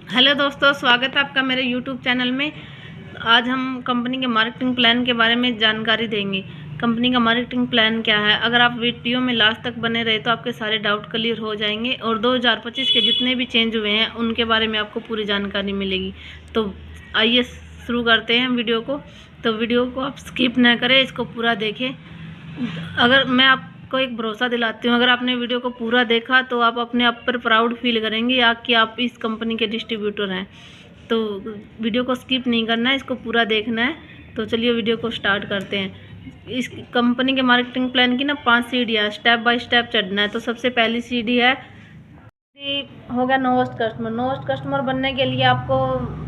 Hello दोस्तों, स्वागत है आपका मेरे यूट्यूब चैनल में। आज हम कंपनी के मार्केटिंग प्लान के बारे में जानकारी देंगे। कंपनी का मार्केटिंग प्लान क्या है, अगर आप वीडियो में लास्ट तक बने रहे तो आपके सारे डाउट क्लियर हो जाएंगे और 2025 के जितने भी चेंज हुए हैं उनके बारे में आपको पूरी जानकारी मिलेगी। तो आइए शुरू करते हैं वीडियो को। तो वीडियो को आप स्किप ना करें, इसको पूरा देखें। अगर मैं आपको एक भरोसा दिलाती हूँ, अगर आपने वीडियो को पूरा देखा तो आप अपने आप पर प्राउड फील करेंगे या कि आप इस कंपनी के डिस्ट्रीब्यूटर हैं। तो वीडियो को स्किप नहीं करना है, इसको पूरा देखना है। तो चलिए वीडियो को स्टार्ट करते हैं। इस कंपनी के मार्केटिंग प्लान की ना 5 सीढ़ियाँ, स्टेप बाय स्टेप चढ़ना है। तो सबसे पहली सीढ़ी है हो गया नोस्ट कस्टमर। नोस्ट कस्टमर बनने के लिए आपको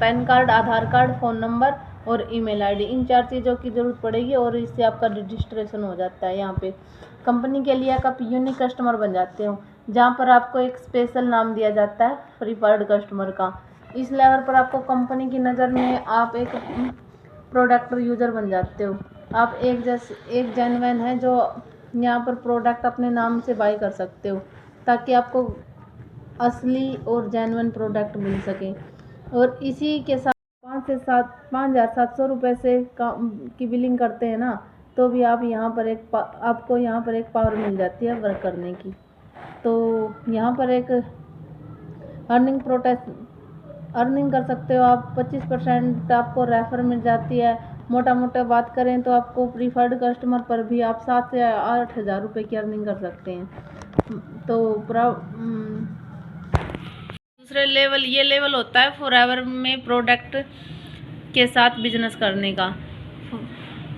पैन कार्ड, आधार कार्ड, फ़ोन नंबर और ईमेल आईडी, इन 4 चीज़ों की ज़रूरत पड़ेगी और इससे आपका रजिस्ट्रेशन हो जाता है। यहाँ पे कंपनी के लिए आप यूनिक कस्टमर बन जाते हो, जहाँ पर आपको एक स्पेशल नाम दिया जाता है प्रीफर्ड कस्टमर का। इस लेवल पर आपको कंपनी की नज़र में आप एक प्रोडक्ट यूज़र बन जाते हो। आप एक जेन्युइन है जो यहाँ पर प्रोडक्ट अपने नाम से बाई कर सकते हो, ताकि आपको असली और जेन्युइन प्रोडक्ट मिल सके। और इसी के साथ 5,700 रुपये से की बिलिंग करते हैं ना, तो भी आप यहाँ पर आपको यहाँ पर एक पावर मिल जाती है वर्क करने की। तो यहाँ पर एक अर्निंग कर सकते हो आप। 25% आपको रेफर मिल जाती है। मोटा बात करें तो आपको प्रीफर्ड कस्टमर पर भी आप 7 से 8 हज़ार रुपये की अर्निंग कर सकते हैं। तो दूसरे लेवल ये लेवल होता है फॉरएवर में प्रोडक्ट के साथ बिजनेस करने का,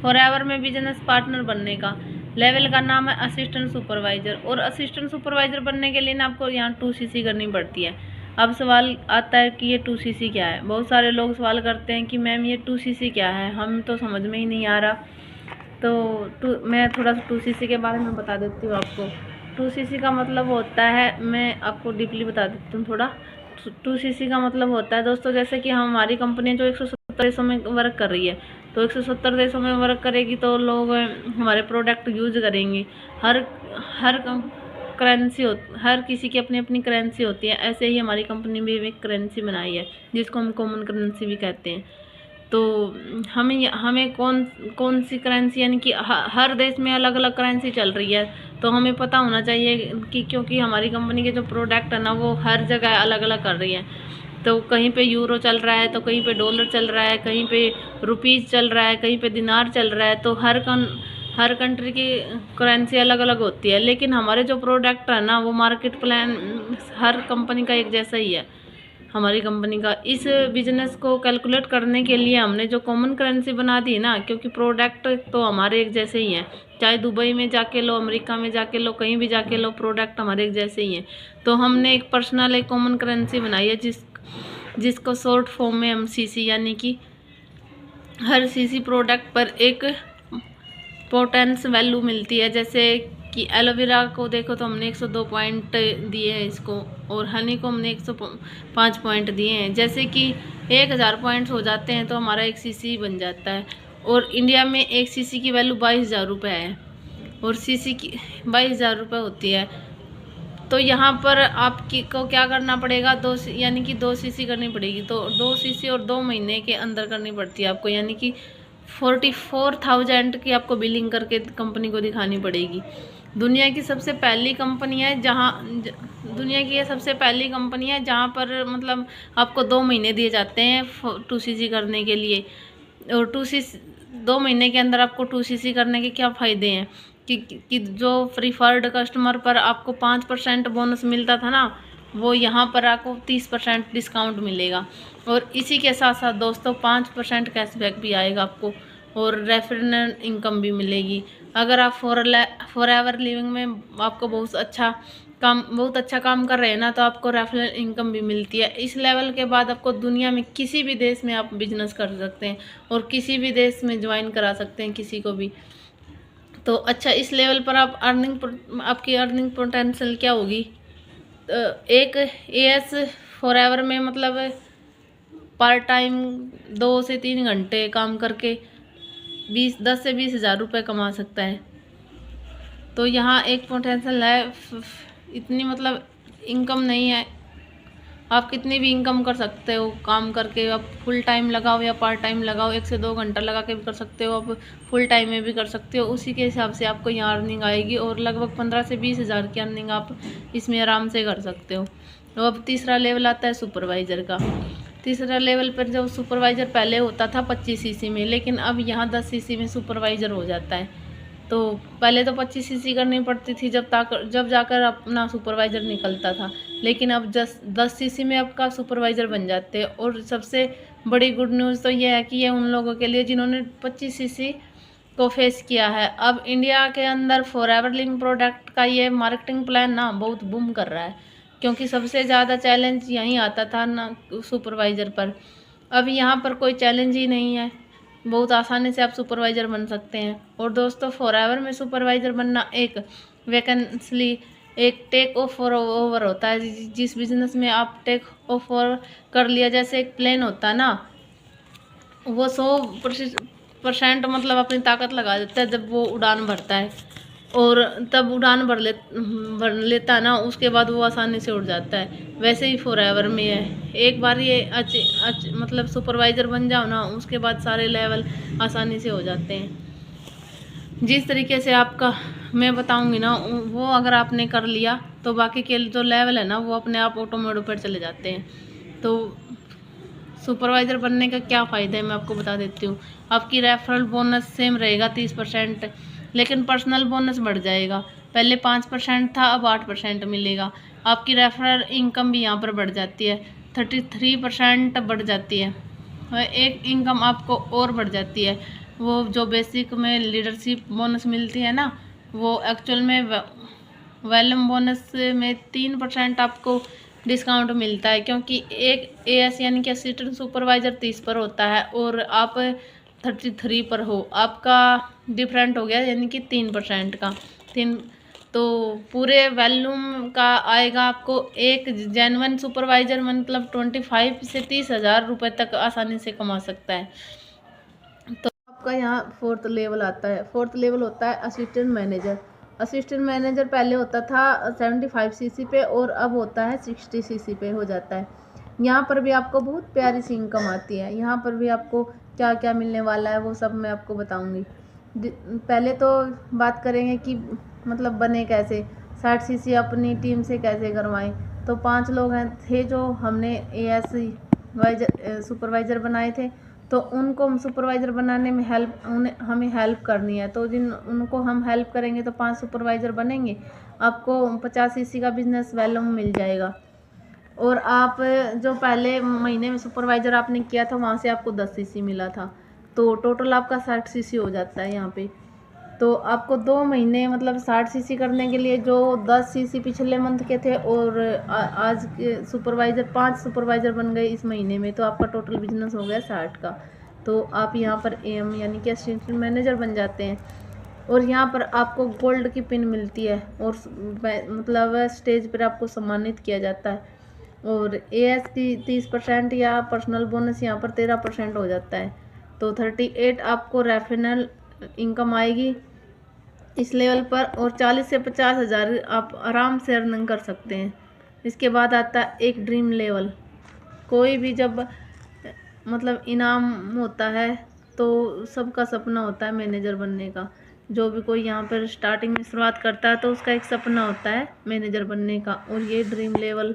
फॉरएवर में बिजनेस पार्टनर बनने का। लेवल का नाम है असिस्टेंट सुपरवाइजर। और असिस्टेंट सुपरवाइजर बनने के लिए ना आपको यहाँ 2CC करनी पड़ती है। अब सवाल आता है कि ये 2CC क्या है। बहुत सारे लोग सवाल करते हैं कि मैम ये 2CC क्या है, हम तो समझ में ही नहीं आ रहा। तो मैं थोड़ा सा 2CC के बारे में बता देती हूँ आपको। 2CC का मतलब होता है, मैं आपको डीपली बता देती हूँ थोड़ा। 2CC का मतलब होता है दोस्तों, जैसे कि हमारी कंपनी जो 170 देशों में वर्क कर रही है, तो 170 देशों में वर्क करेगी तो लोग हमारे प्रोडक्ट यूज करेंगे। हर हर करेंसी हर किसी की अपनी अपनी करेंसी होती है। ऐसे ही हमारी कंपनी भी एक करेंसी बनाई है जिसको हम कॉमन करेंसी भी कहते हैं। तो हमें कौन सी करेंसी, यानी कि हर देश में अलग अलग करेंसी चल रही है, तो हमें पता होना चाहिए कि क्योंकि हमारी कंपनी के जो प्रोडक्ट है ना वो हर जगह अलग अलग कर रही है। तो कहीं पे यूरो चल रहा है, तो कहीं पे डॉलर चल रहा है, कहीं पे रुपीज़ चल रहा है, कहीं पे दिनार चल रहा है। तो हर कंट्री की करेंसी अलग अलग होती है। लेकिन हमारे जो प्रोडक्ट है ना वो मार्केट प्लान हर कंपनी का एक जैसा ही है। हमारी कंपनी का इस बिजनेस को कैलकुलेट करने के लिए हमने जो कॉमन करेंसी बना दी ना, क्योंकि प्रोडक्ट तो हमारे एक जैसे ही हैं। चाहे दुबई में जाके लो, अमेरिका में जाके लो, कहीं भी जाके लो, प्रोडक्ट हमारे एक जैसे ही हैं। तो हमने एक पर्सनल एक कॉमन करेंसी बनाई है जिसको शॉर्ट फॉर्म में हम CC, यानी कि हर CC प्रोडक्ट पर एक पोटेंस वैल्यू मिलती है। जैसे कि एलोवेरा को देखो तो हमने 102 पॉइंट दिए हैं इसको, और हनी को हमने 105 पॉइंट दिए हैं। जैसे कि 1000 पॉइंट्स हो जाते हैं तो हमारा एक CC बन जाता है। और इंडिया में एक CC की वैल्यू 22,000 रुपये है, और CC की 22,000 रुपये होती है। तो यहाँ पर आपकी को क्या करना पड़ेगा, यानी कि 2 CC करनी पड़ेगी। तो 2 CC और 2 महीने के अंदर करनी पड़ती है आपको, यानी कि 44,000 की आपको बिलिंग करके कंपनी को दिखानी पड़ेगी। दुनिया की सबसे पहली कंपनी है दुनिया की ये सबसे पहली कंपनी है जहाँ पर मतलब आपको 2 महीने दिए जाते हैं 2CC करने के लिए। और 2 महीने के अंदर आपको 2CC करने के क्या फ़ायदे हैं कि जो प्रीफर्ड कस्टमर पर आपको 5% बोनस मिलता था ना, वो यहाँ पर आपको 30% डिस्काउंट मिलेगा। और इसी के साथ साथ दोस्तों 5% कैशबैक भी आएगा आपको, और रेफरल इनकम भी मिलेगी। अगर आप फॉरएवर लिविंग में आपको बहुत अच्छा काम कर रहे हैं ना, तो आपको रेफरल इनकम भी मिलती है। इस लेवल के बाद आपको दुनिया में किसी भी देश में आप बिजनेस कर सकते हैं और किसी भी देश में ज्वाइन करा सकते हैं किसी को भी। तो अच्छा, इस लेवल पर आपकी अर्निंग पोटेंशियल क्या होगी। एक AS फॉरएवर में मतलब पार्ट टाइम 2 से 3 घंटे काम करके 10 से 20 हज़ार रुपये कमा सकता है। तो यहाँ एक पोटेंशियल है, इतनी मतलब इनकम नहीं है आप कितनी भी इनकम कर सकते हो काम करके। आप फुल टाइम लगाओ या पार्ट टाइम लगाओ, 1 से 2 घंटा लगा के भी कर सकते हो, आप फुल टाइम में भी कर सकते हो। उसी के हिसाब से आपको यहाँ अर्निंग आएगी और लगभग 15 से 20 हज़ार की अर्निंग आप इसमें आराम से कर सकते हो। तो अब तीसरा लेवल आता है सुपरवाइज़र का। तीसरा लेवल पर जब सुपरवाइज़र पहले होता था 25 सीसी में, लेकिन अब यहाँ 10 सीसी में सुपरवाइज़र हो जाता है। तो पहले तो 25 सीसी करनी पड़ती थी जब जाकर अपना सुपरवाइज़र निकलता था, लेकिन अब 10 सीसी में आपका सुपरवाइज़र बन जाते हैं। और सबसे बड़ी गुड न्यूज़ तो ये है कि ये उन लोगों के लिए जिन्होंने 25 सीसी को फेस किया है। अब इंडिया के अंदर फॉरएवर लिंक प्रोडक्ट का ये मार्केटिंग प्लान ना बहुत बूम कर रहा है, क्योंकि सबसे ज़्यादा चैलेंज यहीं आता था ना सुपरवाइज़र पर। अब यहाँ पर कोई चैलेंज ही नहीं है, बहुत आसानी से आप सुपरवाइज़र बन सकते हैं। और दोस्तों फॉरएवर में सुपरवाइज़र बनना एक वैकेंसी, एक टेक ऑफ ओवर होता है। जिस बिज़नेस में आप टेक ऑफ ओवर कर लिया, जैसे एक प्लेन होता है ना, वो 100% मतलब अपनी ताकत लगा देता है जब वो उड़ान भरता है, और तब उड़ान भर लेता है ना, उसके बाद वो आसानी से उड़ जाता है। वैसे ही फॉरएवर में है, एक बार ये मतलब सुपरवाइज़र बन जाओ ना, उसके बाद सारे लेवल आसानी से हो जाते हैं। जिस तरीके से आपका मैं बताऊंगी ना, वो अगर आपने कर लिया तो बाकी के जो लेवल है ना, वो अपने आप ऑटोमेटिक पर चले जाते हैं। तो सुपरवाइज़र बनने का क्या फ़ायदा है मैं आपको बता देती हूँ। आपकी रेफरल बोनस सेम रहेगा 30%, लेकिन पर्सनल बोनस बढ़ जाएगा। पहले 5% था, अब 8% मिलेगा। आपकी रेफरल इनकम भी यहाँ पर बढ़ जाती है, 33% बढ़ जाती है। एक इनकम आपको और बढ़ जाती है, वो जो बेसिक में लीडरशिप बोनस मिलती है ना, वो एक्चुअल में वैल्यूम बोनस में 3% आपको डिस्काउंट मिलता है, क्योंकि एक एएस यानी कि असिस्टेंट सुपरवाइज़र 30 पर होता है और आप 33 पर हो, आपका डिफरेंट हो गया यानी कि 3% का। तो पूरे वॉल्यूम का आएगा आपको एक जेन्युइन सुपरवाइज़र मतलब 25 से 30 हज़ार रुपये तक आसानी से कमा सकता है। तो आपका यहाँ 4th लेवल आता है। 4th लेवल होता है असिस्टेंट मैनेजर। असिस्टेंट मैनेजर पहले होता था 75 सीसी पे और अब होता है 60 सीसी पे हो जाता है। यहाँ पर भी आपको बहुत प्यारी सी इनकम आती है। यहाँ पर भी आपको क्या क्या मिलने वाला है वो सब मैं आपको बताऊंगी। पहले तो बात करेंगे कि मतलब बने कैसे, 60 सीसी अपनी टीम से कैसे करवाएं। तो 5 लोग हैं थे जो हमने एएस सुपरवाइज़र बनाए थे, तो उनको हम सुपरवाइज़र बनाने में हमें हेल्प करनी है। तो उनको हम हेल्प करेंगे तो 5 सुपरवाइज़र बनेंगे, आपको 50 सीसी का बिजनेस वैल्यूम मिल जाएगा। और आप जो पहले महीने में सुपरवाइज़र आपने किया था वहाँ से आपको 10 सीसी मिला था, तो टोटल आपका 60 सीसी हो जाता है यहाँ पे। तो आपको 2 महीने मतलब 60 सीसी करने के लिए जो 10 सीसी पिछले मंथ के थे और आज के सुपरवाइज़र 5 सुपरवाइज़र बन गए इस महीने में, तो आपका टोटल बिजनेस हो गया 60 का। तो आप यहाँ पर एम यानी कि असिस्टेंट मैनेजर बन जाते हैं। और यहाँ पर आपको गोल्ड की पिन मिलती है और मतलब स्टेज पर आपको सम्मानित किया जाता है। और एएस की 30% या पर्सनल बोनस यहाँ पर 13% हो जाता है। तो 38 आपको रेफरल इनकम आएगी इस लेवल पर, और 40 से 50 हज़ार आप आराम से अर्निंग कर सकते हैं। इसके बाद आता है एक ड्रीम लेवल। कोई भी जब मतलब इनाम होता है तो सबका सपना होता है मैनेजर बनने का। जो भी कोई यहाँ पर स्टार्टिंग में शुरुआत करता है तो उसका एक सपना होता है मैनेजर बनने का, और ये ड्रीम लेवल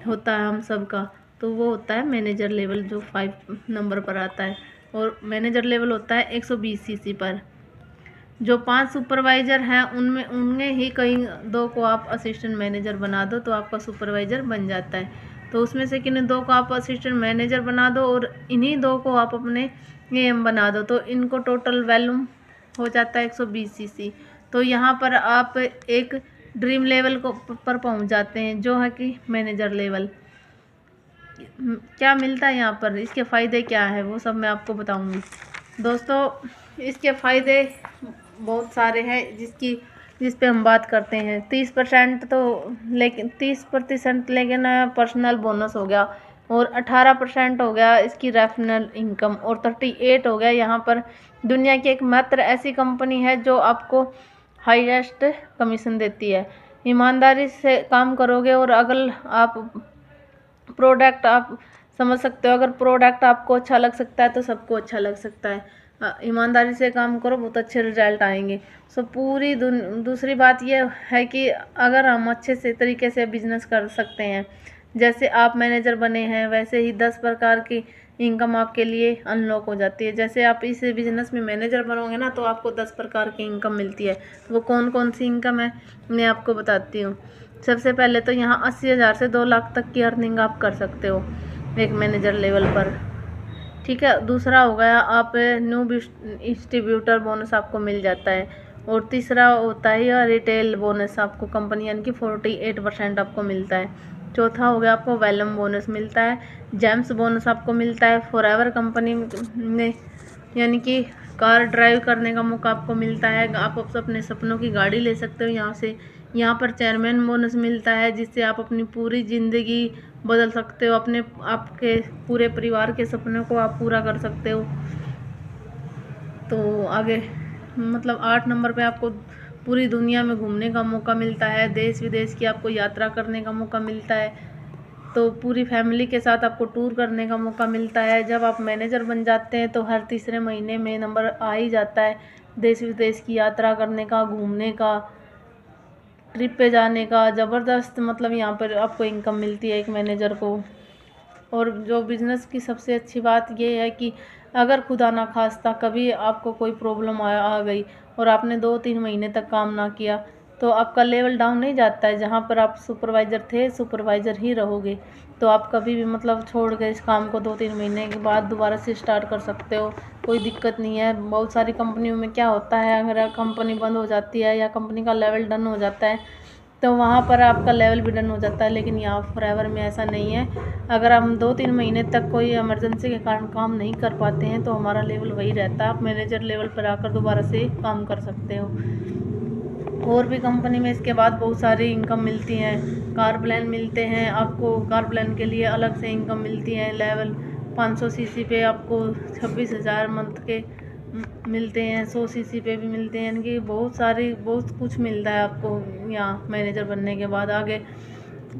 होता है हम सबका। तो वो होता है मैनेजर लेवल जो 5 नंबर पर आता है, और मैनेजर लेवल होता है 120 सीसी पर। जो 5 सुपरवाइज़र हैं उनमें ही कहीं 2 को आप असिस्टेंट मैनेजर बना दो तो आपका सुपरवाइज़र बन जाता है। तो उसमें से किन्हीं 2 को आप असिस्टेंट मैनेजर बना दो और इन्हीं 2 को आप अपने एम बना दो, तो इनको टोटल वैल्यूम हो जाता है 120 सीसी। तो यहाँ पर आप एक ड्रीम लेवल पर पहुँच जाते हैं जो है कि मैनेजर लेवल। क्या मिलता है यहाँ पर, इसके फ़ायदे क्या है वो सब मैं आपको बताऊँगी। दोस्तों इसके फ़ायदे बहुत सारे हैं जिस पे हम बात करते हैं। 30% तो लेकिन 30% लेकिन पर्सनल बोनस हो गया, और 18% हो गया इसकी रेफरल इनकम, और 38 हो गया यहाँ पर दुनिया की एक मात्र ऐसी कंपनी है जो आपको हाईएस्ट कमीशन देती है। ईमानदारी से काम करोगे और अगर आप प्रोडक्ट आप समझ सकते हो। अगर प्रोडक्ट आपको अच्छा लग सकता है तो सबको अच्छा लग सकता है। ईमानदारी से काम करो, बहुत अच्छे रिजल्ट आएंगे। सो पूरी दूसरी बात यह है कि अगर हम अच्छे से तरीके से बिजनेस कर सकते हैं, जैसे आप मैनेजर बने हैं वैसे ही 10 प्रकार की इनकम आपके लिए अनलॉक हो जाती है। जैसे आप इस बिजनेस में मैनेजर बनोगे ना तो आपको 10 प्रकार की इनकम मिलती है। वो कौन कौन सी इनकम है मैं आपको बताती हूँ। सबसे पहले तो यहाँ 80,000 से 2 लाख तक की अर्निंग आप कर सकते हो एक मैनेजर लेवल पर, ठीक है। दूसरा हो गया आप न्यू डिस्ट्रीब्यूटर बोनस आपको मिल जाता है। और तीसरा होता है रिटेल बोनस, आपको कंपनी यानी कि 48% आपको मिलता है। चौथा हो गया आपको वेलम बोनस मिलता है। जेम्स बोनस आपको मिलता है। फॉरएवर कंपनी में यानी कि कार ड्राइव करने का मौका आपको मिलता है। आप अपने सपनों की गाड़ी ले सकते हो यहाँ से। यहाँ पर चेयरमैन बोनस मिलता है जिससे आप अपनी पूरी ज़िंदगी बदल सकते हो, अपने आपके पूरे परिवार के सपनों को आप पूरा कर सकते हो। तो आगे मतलब 8 नंबर पे आपको पूरी दुनिया में घूमने का मौका मिलता है, देश विदेश की आपको यात्रा करने का मौका मिलता है। तो पूरी फैमिली के साथ आपको टूर करने का मौका मिलता है। जब आप मैनेजर बन जाते हैं तो हर तीसरे महीने में नंबर आ ही जाता है देश विदेश की यात्रा करने का, घूमने का, ट्रिप पे जाने का। ज़बरदस्त मतलब यहाँ पर आपको इनकम मिलती है एक मैनेजर को। और जो बिज़नेस की सबसे अच्छी बात ये है कि अगर खुदा ना खास्ता कभी आपको कोई प्रॉब्लम आ गई और आपने 2-3 महीने तक काम ना किया तो आपका लेवल डाउन नहीं जाता है। जहाँ पर आप सुपरवाइज़र थे सुपरवाइज़र ही रहोगे। तो आप कभी भी मतलब छोड़ के इस काम को 2-3 महीने के बाद दोबारा से स्टार्ट कर सकते हो, कोई दिक्कत नहीं है। बहुत सारी कंपनियों में क्या होता है, अगर कंपनी बंद हो जाती है या कंपनी का लेवल डन हो जाता है तो वहाँ पर आपका लेवल भी डन हो जाता है। लेकिन यहाँ फॉरएवर में ऐसा नहीं है। अगर हम 2-3 महीने तक कोई इमरजेंसी के कारण काम नहीं कर पाते हैं तो हमारा लेवल वही रहता है। आप मैनेजर लेवल पर आकर दोबारा से काम कर सकते हो। और भी कंपनी में इसके बाद बहुत सारी इनकम मिलती हैं। कार प्लान मिलते हैं आपको, कार प्लान के लिए अलग से इनकम मिलती है। लेवल 500 सीसी पे आपको 26,000 मंथ के मिलते हैं। 100 सीसी पे भी मिलते हैं। यानी कि बहुत कुछ मिलता है आपको यहाँ मैनेजर बनने के बाद। आगे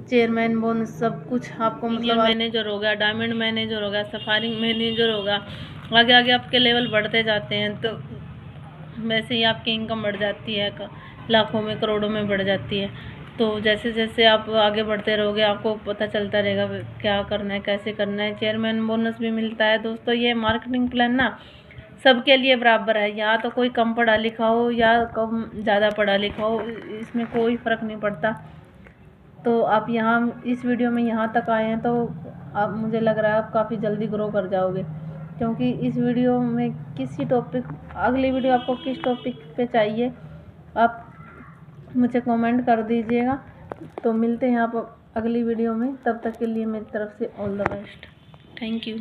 चेयरमैन बोनस सब कुछ आपको मतलब मैनेजर हो गया, डायमंड मैनेजर हो गया, सफारी मैनेजर होगा, आगे आगे आपके लेवल बढ़ते जाते हैं तो वैसे ही आपकी इनकम बढ़ जाती है, लाखों में करोड़ों में बढ़ जाती है। तो जैसे जैसे आप आगे बढ़ते रहोगे आपको पता चलता रहेगा क्या करना है कैसे करना है। चेयरमैन बोनस भी मिलता है। दोस्तों ये मार्केटिंग प्लान ना सबके लिए बराबर है। या तो कोई कम पढ़ा लिखा हो या कम ज़्यादा पढ़ा लिखा हो, इसमें कोई फ़र्क नहीं पड़ता। तो आप यहाँ इस वीडियो में यहाँ तक आए हैं तो आप मुझे लग रहा है आप काफ़ी जल्दी ग्रो कर जाओगे, क्योंकि इस वीडियो में अगली वीडियो आपको किस टॉपिक पे चाहिए आप मुझे कमेंट कर दीजिएगा। तो मिलते हैं आप अगली वीडियो में, तब तक के लिए मेरी तरफ से all the best. Thank you.